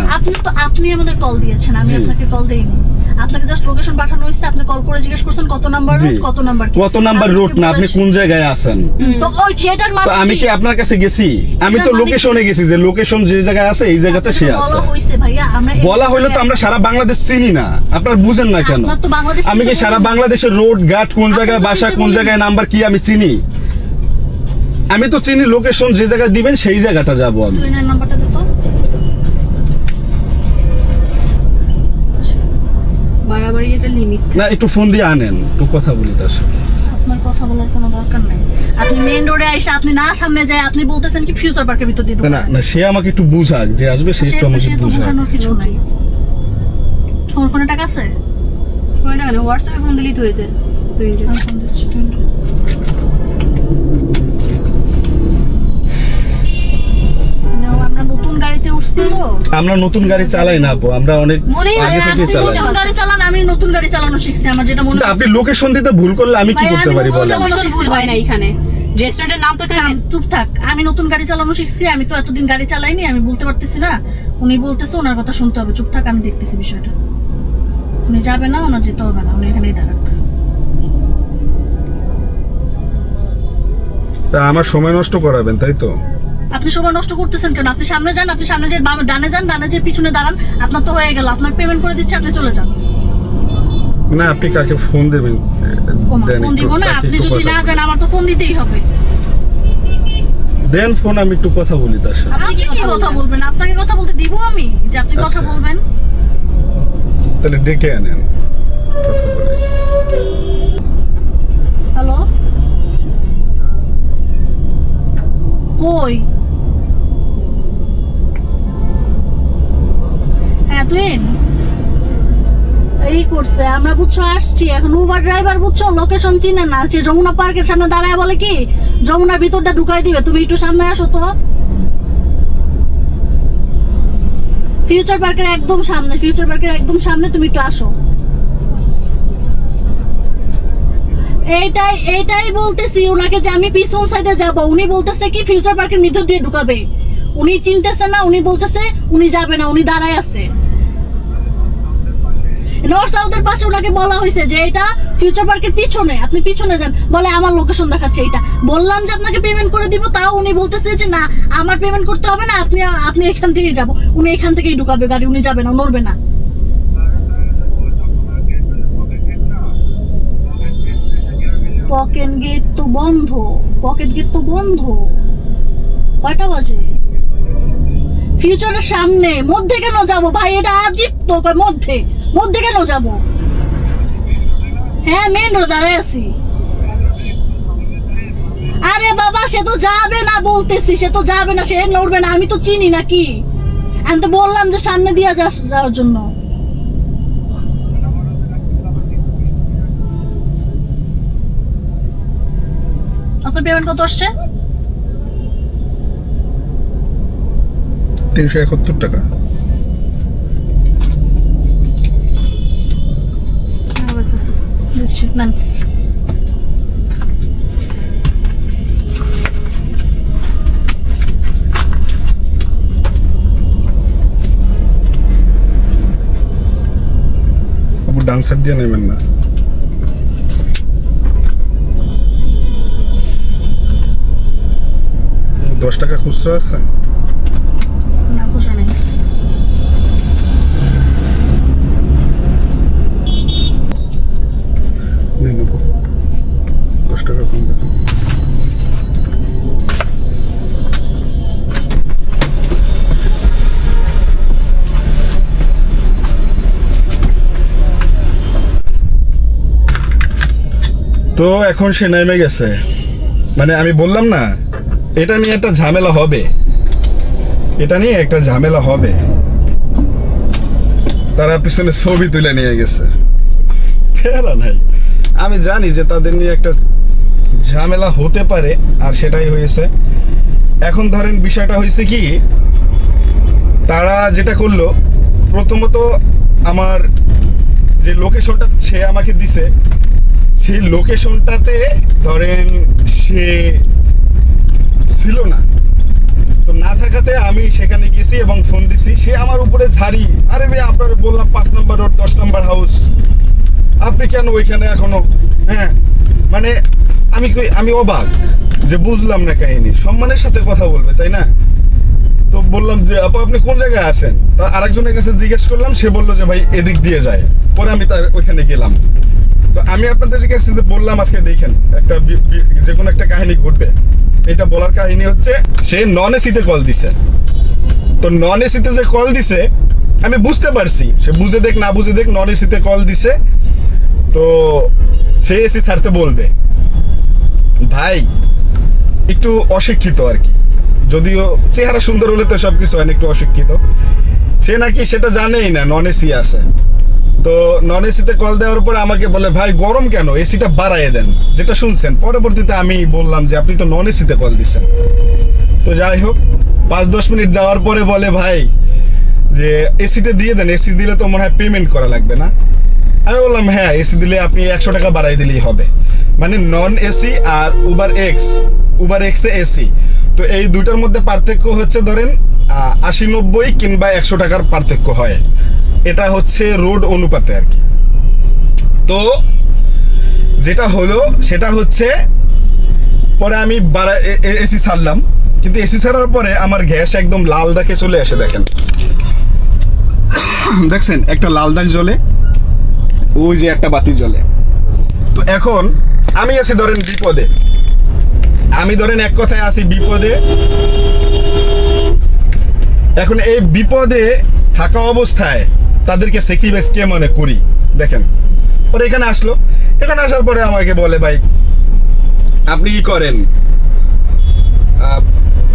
Speaker 4: আপনি আমাদের কল দিয়েছেন, আমি
Speaker 1: জি।
Speaker 4: আপনাকে কল দেইনি। আপনাকে জাস্ট লোকেশন পাঠানো হয়েছে, আপনি কল করে জিজ্ঞেস করছেন কত নাম্বার
Speaker 1: জি,
Speaker 4: রোড, কত নাম্বার কি।
Speaker 1: কত নাম্বার রোড না, আপনি কোন জায়গায় আছেন?
Speaker 4: তো ওই থিয়েটার
Speaker 1: তো আমি কি আপনার কাছে গেছি? আমি তো
Speaker 4: এটার মানে
Speaker 1: লোকেশনে গেছি, যে লোকেশন যে জায়গায় আছে এই জায়গাতে সে আছে।
Speaker 4: বলা হয়েছে ভাইয়া, আমরা এই
Speaker 1: বলা হইলো তো
Speaker 4: জায়গায়
Speaker 1: আমরা সারা বাংলাদেশ চিনি না, আপনার বুঝেন না কেন?
Speaker 4: আপনার তো বাংলাদেশ
Speaker 1: আমি কি
Speaker 4: চিনতে
Speaker 1: সারা
Speaker 4: বলেন।
Speaker 1: বাংলাদেশের রোড ঘাট কোন
Speaker 4: আপনি
Speaker 1: জায়গায়
Speaker 4: তো
Speaker 1: বাসা
Speaker 4: চিনতে
Speaker 1: কোন
Speaker 4: বলেন।
Speaker 1: জায়গায় নাম্বার কি আমি চিনি? আমি তো চিনি লোকেশন যে জায়গায় দিবেন সেই জায়গাটা যাব আমি।
Speaker 4: 29 নাম্বারটা দিত।
Speaker 5: বাড়াবাড়ি এটা লিমিট।
Speaker 1: না একটু ফোন দিয়ে আনেন, একটু কথা বলি তার সাথে।
Speaker 4: আপনার কথা বলার কোনো দরকার নাই। আপনি মেইন রোডে আইসা আপনি না সামনে যায় আপনি বলতেছেন কি ফিউচার পার্কের ভিতর দিয়ে
Speaker 1: না
Speaker 4: ঢুকবেন।
Speaker 1: না সে আমাকে একটু বুঝাক, যে আসবে সে একটু আমাকে
Speaker 4: সে তো
Speaker 1: বুঝাক।
Speaker 4: বোঝানোর কিছু নাই। তোমার ফোনে টাকা আছে?
Speaker 5: ফোন টাকা না, হোয়াটসঅ্যাপে ফোন দিলেই তো হয়েছে। 2 মিনিট।
Speaker 4: আমি ফোন দিচ্ছি, 2 মিনিট। আমরা নতুন গাড়িতে উঠছি তো।
Speaker 1: আমরা নতুন গাড়ি চালাই না আপু, আমরা অনেক
Speaker 5: মনেই
Speaker 1: আগে
Speaker 5: হয়
Speaker 1: থেকে
Speaker 5: আপনি
Speaker 1: চালাই।
Speaker 5: নতুন
Speaker 4: নতুন গাড়ি চালান, আমি নতুন গাড়ি চালানো শিখছি, আমার যেটা মনে
Speaker 1: কিন্তু আপনি
Speaker 4: হচ্ছে।
Speaker 1: লোকেশন দিতে ভুল করলে আমি কি
Speaker 4: ভাই,
Speaker 1: করতে
Speaker 4: আমি
Speaker 1: পারি
Speaker 4: নতুন
Speaker 1: বলেন?
Speaker 4: চালানো
Speaker 5: লোকেশন ভুল হয় না এখানে। রেস্টুরেন্টের নাম তো এখানে।
Speaker 4: চুপ থাক, আমি নতুন গাড়ি চালানো শিখছি, আমি তো এতদিন গাড়ি চালাইনি, আমি বলতে পারতেছি না। উনি বলতেছে, ওনার কথা শুনতে হবে। চুপ থাক, আমি দেখতেছি বিষয়টা। উনি যাবে না, ওনার যেতে হবে না, উনি এখানেই দাঁড়াক।
Speaker 1: তা আমার সময় নষ্ট করাবেন তাই তো?
Speaker 4: আপনি সময় নষ্ট করতেছেন কেন? আপনি সামনে যান, আপনি সামনে যে ডানে যান, ডানে যে পিছনে দাঁড়ান। আপনার তো হয়ে গেল, আপনার পেমেন্ট করে দিচ্ছে, আপনি চলে যান।
Speaker 1: না আপনি কাকে ফোন দেবেন?
Speaker 4: ওমা,
Speaker 1: দেন
Speaker 4: ফোন
Speaker 1: একটু,
Speaker 4: দিব না?
Speaker 1: তাকে
Speaker 4: আপনি
Speaker 1: একটু
Speaker 4: যদি
Speaker 1: কথা
Speaker 4: না
Speaker 1: বলি।
Speaker 4: যান আমার তো ফোন দিতেই হবে।
Speaker 1: দেন ফোন, আমি একটু কথা বলি তার সাথে।
Speaker 5: আপনি
Speaker 4: আপনি
Speaker 5: কি
Speaker 4: কি
Speaker 5: কথা
Speaker 4: কথা
Speaker 5: বলবেন?
Speaker 4: বলবেন? আপনাকে কথা বলতে দিব আমি যে আপনি কথা
Speaker 1: আচ্ছা।
Speaker 4: বলবেন?
Speaker 1: তাহলে ডেকে আনেন, কথা বলি।
Speaker 4: হ্যালো, কই? হ্যাঁ তুই এই করছে, আমরা বুঝছো আসছি এখন। উবার ড্রাইভার বুঝছো লোকেশন চিনে না, সে যমুনা পার্কের সামনে দাঁড়ায় বলে কি যমুনার ভিতরটা ঢুকাই দিবে। তুমি একটু সামনে আসো তো। ফিউচার পার্কের একদম সামনে, ফিউচার পার্কের একদম সামনে, তুমি একটু আসো। এইটাই বলতেছি ওনাকে যে আমি পিছন সাইডে যাব। উনি বলতেছে কি ফিউচার পার্কের ভিতর দিয়ে ঢুকাবে। উনি চিনতেছে না, উনি বলতেছে উনি যাবে না, উনি দাঁড়ায় আছে। নর্থ সাউথের পাশে ওনাকে বলা হয়েছে যে এটা ফিউচার পার্কের পিছনে, আপনি পিছনে যান। বলে আমার লোকেশন দেখাচ্ছে এইটা। বললাম যে আপনাকে পেমেন্ট করে দিব, তাও উনি বলতেছে যে না আমার পেমেন্ট করতে হবে না, আপনি এখান থেকেই যাব। উনি এখান থেকেই ঢুকাবে গাড়ি, উনি যাবে না, নড়বে না। পকেট গেট তো বন্ধ, পকেট গেট তো বন্ধ। কয়টা বাজে? ফিউচারের সামনে, মধ্যে কেন যাব ভাই? এটা আজীব তো। মধ্যে কেন যাব? হ্যাঁ মেন রোড দাঁড়ায় আছি। আরে বাবা সে তো যাবে না বলতেছি, সে তো যাবে না, সে নড়বে না, আমি তো চিনি নাকি। আমি তো বললাম যে সামনে দিয়ে যাওয়ার জন্য। আপনার পেমেন্ট কত আসছে?
Speaker 1: 371 টাকা।
Speaker 4: বুঝছি, নেন।
Speaker 1: আপু ডান সাইড দিয়ে নেবেন না। $10 খুচরা আছে?
Speaker 4: না, খুচরা নেই।
Speaker 1: নিয়ে নেবো, $10 কম দেবো। তো এখন সে নেমে গেছে, মানে আমি বললাম না এটা নিয়ে একটা ঝামেলা হবে, এটা নিয়ে একটা ঝামেলা হবে। তারা পিছনে ছবি তুলে নিয়ে গেছে, ফেরা নাই। আমি জানি যে তাদের নিয়ে একটা ঝামেলা হতে পারে, আর সেটাই হয়েছে। এখন ধরেন বিষয়টা হয়েছে কি, তারা যেটা করলো, প্রথমত আমার যে লোকেশনটা সে আমাকে দিছে, সেই লোকেশনটাতে ধরেন সে ছিল না। তো না থাকাতে আমি সেখানে গেছি এবং ফোন দিছি, সে আমার উপরে ঝাড়ি, আরে ভাই আপনার বললাম 5 নম্বর রোড 10 নম্বর হাউস, আপনি কেন ওইখানে এখনো? হ্যাঁ, মানে আমি অবাক যে বুঝলাম না কাহিনী। সম্মানের সাথে কথা বলবে, তাই না? তো বললাম যে আপু আপনি কোন জায়গায় আছেন? তা আরেকজনের কাছে জিজ্ঞেস করলাম, সে বললো যে ভাই এদিক দিয়ে যায়। পরে আমি তার ওইখানে গেলাম। তো আমি আপনাদের কাছে বললাম আজকে দেখেন একটা যে কোনো একটা কাহিনী ঘটবে। এটা বলার কাহিনী হচ্ছে, সে নন এসিতে কল দিছে। তো নন এসিতে যে কল দিছে আমি বুঝতে পারছি, সে বুঝে দেখ না বুঝে দেখ নন এসিতে কল দিছে। তো সে এসি ছাড়তে বলবে। ভাই একটু অশিক্ষিত আর কি, যদিও চেহারা সুন্দর হলে তো সব কিছু হয় না, একটু অশিক্ষিত। সে নাকি সেটা জানেই না নন এসি আছে। তো নন এসিতে কল দেওয়ার পরে আমাকে বলে ভাই গরম কেন, এসিটা বাড়াইয়ে দেন, যেটা শুনছেন। পরবর্তীতে আমি বললাম যে আপনি তো নন এসিতে কল দিচ্ছেন। তো যাই হোক, 5-10 মিনিট যাওয়ার পরে বলে ভাই যে এসিটা দিয়ে দেন, এসি দিলে তো মনে হয় পেমেন্ট করা লাগবে না। আমি বললাম হ্যাঁ, এসি দিলে আপনি 100 টাকা বাড়াই দিলেই হবে। মানে নন এসি আর উবার এক্সে এসি, তো এই দুইটার মধ্যে পার্থক্য হচ্ছে ধরেন 80-90 কিংবা 100 টাকার পার্থক্য হয়। এটা হচ্ছে রোড অনুপাতে আর কি। তো যেটা হলো সেটা হচ্ছে, পরে আমি এসি ছাড়লাম, কিন্তু এসি ছাড়ার পরে আমার গ্যাস একদম লাল দাগে চলে আসে। দেখছেন একটা লাল দাগ জ্বলে, ওই যে একটা বাতি জ্বলে। তো এখন আমি আছি ধরেন বিপদে, আমি ধরেন এক কথায় আছি বিপদে। এখন এই বিপদে থাকা অবস্থায় তাদেরকে স্যাক্রিফাইস কে মনে করি দেখেন। পরে এখানে আসলো, এখানে আসার পরে আমাকে বলে ভাই আপনি কি করেন,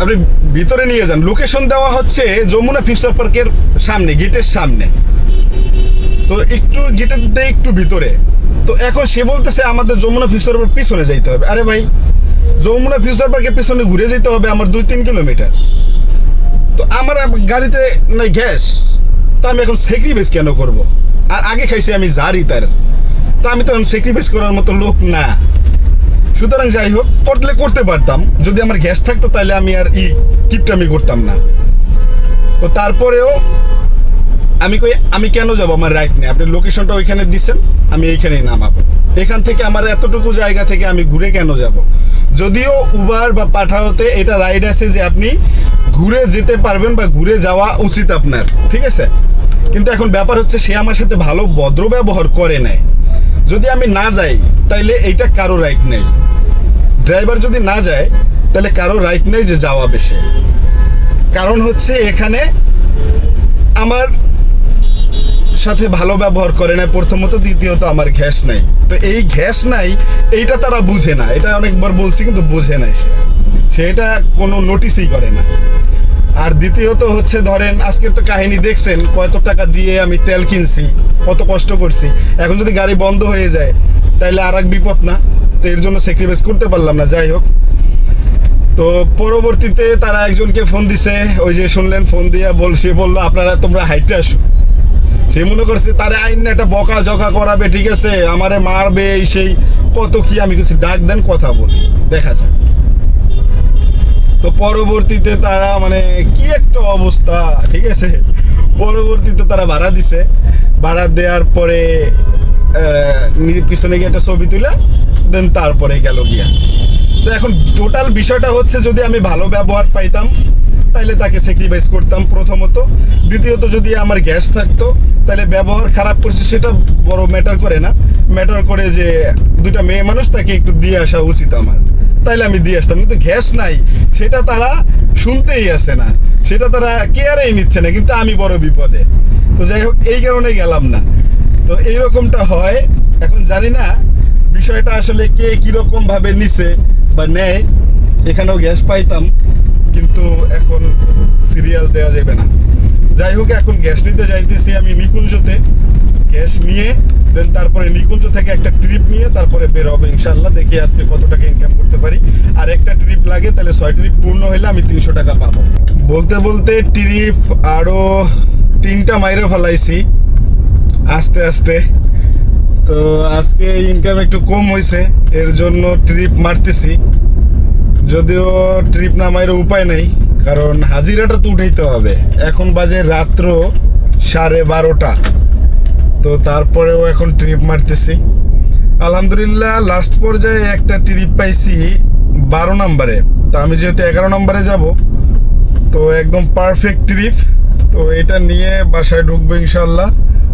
Speaker 1: আপনি ভিতরে নিয়ে যান। লোকেশন দেওয়া হচ্ছে যমুনা ফিউচার পার্কের সামনে, গেটের সামনে। তো একটু গেটের দিয়ে একটু ভিতরে। তো এখন সে বলতেছে আমাদের যমুনা ফিউচার পার্ক পিছনে যাইতে হবে। আরে ভাই যমুনা ফিউচার পার্কের পিছনে ঘুরে যেতে হবে আমার 2-3 কিলোমিটার। তো আমার গাড়িতে নাই গ্যাস, তো আমি এখন স্যাক্রিফাইস কেন করব? আর আগে খাইছি আমি জারি তার, তো আমি তো এখন স্যাক্রিফাইস করার মতো লোক না। সুতরাং যাই হোক, করতে পারতাম যদি আমার গ্যাস থাকতো, তাহলে আমি আর কিপটামি করতাম না। তো তারপরেও আমি কেন যাবো, আমার রাইট নেই। আপনি লোকেশনটা ওইখানে দিচ্ছেন, আমি এইখানেই নামাবো। এখান থেকে আমার এতটুকু জায়গা থেকে আমি ঘুরে কেন যাব? যদিও উবার বা পাঠাওতে এটা রাইড আছে যে আপনি ঘুরে যেতে পারবেন বা ঘুরে যাওয়া উচিত আপনার, ঠিক আছে। কিন্তু এখন ব্যাপার হচ্ছে সে আমার সাথে ভালো ভদ্র ব্যবহার করে নাই। যদি আমি না যাই তাইলে এইটা কারো রাইট নেই। ড্রাইভার যদি না যায় তাহলে কারো রাইট নেই যে যাওয়া বেশি। কারণ হচ্ছে এখানে আমার সাথে ভালো ব্যবহার করে না প্রথমত, দ্বিতীয়ত আমার গ্যাস নাই। তো এই গ্যাস নাই এইটা তারা বুঝে না, এটা অনেকবার বলছি কিন্তু বুঝে নাই। সে সেটা কোনো নোটিসই করে না। আর দ্বিতীয়ত হচ্ছে ধরেন আজকের তো কাহিনী দেখছেন, কত টাকা দিয়ে আমি তেল কিনছি, কত কষ্ট করছি। এখন যদি গাড়ি বন্ধ হয়ে যায় তাহলে আর এক বিপদ না? তো এর জন্য স্যাক্রিফাইস করতে পারলাম না। যাই হোক, তো পরবর্তীতে তারা একজনকে ফোন দিছে, ওই যে শুনলেন, ফোন দিয়ে সে বললো তোমরা হাইটে আসো। সে মনে করছে তারে আইন না একটা বকা জকা করাবে, ঠিক আছে, আমারে মারবে, এই সেই কত কি। আমি কিছু ডাক দেন, কথা বলি, দেখা যাক। তো পরবর্তীতে তারা মানে কি একটা অবস্থা, ঠিক আছে। পরবর্তীতে তারা ভাড়া দিছে, ভাড়া দেওয়ার পরে পিছনে গিয়ে একটা ছবি তুলে দেন, তারপরে গেল গিয়া। তো এখন টোটাল বিষয়টা হচ্ছে, যদি আমি ভালো ব্যবহার পাইতাম তাহলে তাকে স্যাক্রিফাইস করতাম প্রথমত। দ্বিতীয়ত যদি আমার গ্যাস থাকতো তাহলে ব্যবহার খারাপ করছে সেটা বড় ম্যাটার করে না, ম্যাটার করে যে দুইটা মেয়ে মানুষ, তাকে একটু দিয়ে আসা উচিত আমার, তাইলে আমি দিয়ে আসতাম। কিন্তু গ্যাস নাই, সেটা তারা শুনতেই আসে না, সেটা তারা কেয়ারেই নিচ্ছে না, কিন্তু আমি বড় বিপদে। তো যাই হোক, এই কারণে গেলাম না। তো এইরকমটা হয়। এখন জানি না বিষয়টা আসলে কে কীরকম ভাবে নিছে বা নেয়। এখানেও গ্যাস পাইতাম, কিন্তু এখন সিরিয়াল দেওয়া যাবে না। যাই হোক, এখন গ্যাস নিতে যাইতেছি আমি নিকুঞ্জতে। গ্যাস নিয়ে দেন তারপরে নিকুঞ্জ থেকে একটা ট্রিপ নিয়ে তারপরে বের হবে ইনশাল্লাহ। দেখি আজকে কত টাকা ইনকাম করতে পারি। আর একটা ট্রিপ লাগে, তাহলে 6 ট্রিপ পূর্ণ হলে আমি 300 টাকা পাবো। বলতে বলতে ট্রিপ আরও 3টা মাইরে ফেলাইছি আস্তে আস্তে। তো আজকে ইনকাম একটু কম হয়েছে, এর জন্য ট্রিপ মারতেছি। যদিও ট্রিপ না মাইরে উপায় নেই, কারণ হাজিরাটা তো উঠাইতে হবে। এখন বাজে রাত্র 12:30। তো তারপরেও এখন ট্রিপ মারতেছি। আলহামদুলিল্লাহ লাস্ট পর্যায়ে একটা ট্রিপ পাইছি 12 নম্বরে। তো আমি যেহেতু 11 নম্বরে যাব, তো একদম পারফেক্ট ট্রিপ। তো এটা নিয়ে বাসায় ঢুকবো ইনশাল্লাহ।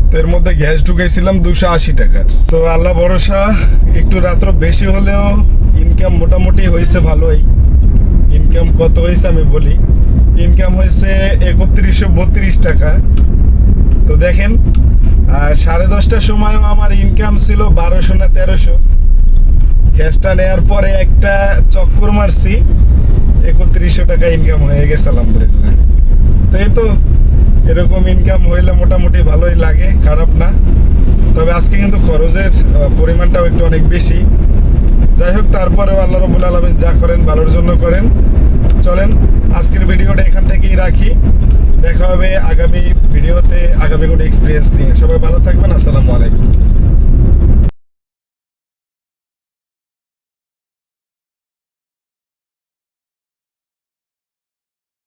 Speaker 1: তো এর মধ্যে গ্যাস ঢুকাইছিলাম 280 টাকার। তো আল্লাহ ভরসা, একটু রাত্র বেশি হলেও ইনকাম মোটামুটি হয়েছে ভালোই। ইনকাম কত হয়েছে আমি বলি, ইনকাম হয়েছে 3132 টাকা। তো দেখেন, 10:30টার সময়ও আমার ইনকাম ছিল 1200 না 1300। গ্যাসটা নেওয়ার পরে একটা চক্কর মারছি, 3100 টাকা ইনকাম হয়ে গেছে আলহামদুলিল্লাহ। তাই তো এরকম ইনকাম হইলে মোটামুটি ভালোই লাগে, খারাপ না। তবে আজকে কিন্তু খরচের পরিমাণটাও একটু অনেক বেশি। যাই হোক, তারপরেও আল্লাহ রাব্বুল আলামিন যা করেন ভালোর জন্য করেন। চলেন আজকের ভিডিওটা এখান থেকেই রাখি। দেখা হবে আগামী ভিডিওতে, আগামী কোনো এক্সপিরিয়েন্স নিয়ে। সবাই ভালো থাকবেন। আসসালামু আলাইকুম।